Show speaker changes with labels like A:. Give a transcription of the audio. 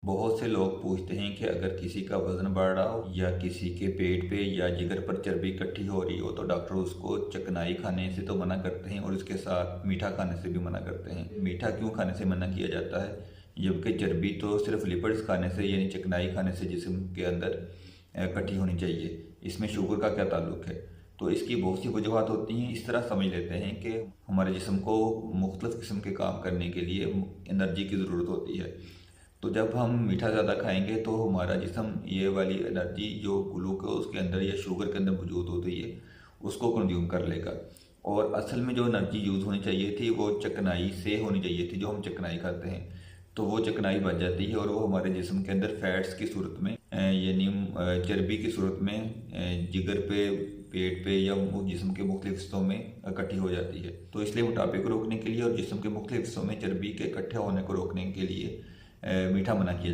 A: बहुत से लोग पूछते हैं कि अगर किसी का वजन बढ़ रहा हो या किसी के पेट पे या जिगर पर चर्बी इकट्ठी हो रही हो तो डॉक्टर उसको चिकनाई खाने से तो मना करते हैं और इसके साथ मीठा खाने से भी मना करते हैं। मीठा क्यों खाने से मना किया जाता है, जबकि चर्बी तो सिर्फ लिपिड्स खाने से यानी चिकनाई खाने से जिस्म के अंदर इकट्ठी होनी चाहिए, इसमें शुगर का क्या ताल्लुक है। तो इसकी बहुत सी वजूहत होती हैं। इस तरह समझ लेते हैं कि हमारे जिस्म को मुख्तलिफ किस्म के काम करने के लिए एनर्जी की ज़रूरत होती है। तो जब हम मीठा ज़्यादा खाएंगे तो हमारा जिस्म ये वाली एनर्जी जो ग्लूकोज के अंदर या शुगर के अंदर मौजूद होती है उसको कंज्यूम कर लेगा। और असल में जो एनर्जी यूज़ होनी चाहिए थी वो चिकनाई से होनी चाहिए थी, जो हम चिकनाई खाते हैं तो वो चिकनाई बच जाती है और वो हमारे जिस्म के अंदर फैट्स की सूरत में यानी चर्बी की सूरत में जिगर पे, पेट पे या जिस्म के मुख्तलिफ हिस्सों में इकट्ठी हो जाती है। तो इसलिए मोटापे को रोकने के लिए और जिस्म के मुख्तलिफ हिस्सों में चर्बी के इकट्ठे होने को रोकने के लिए मीठा मना किया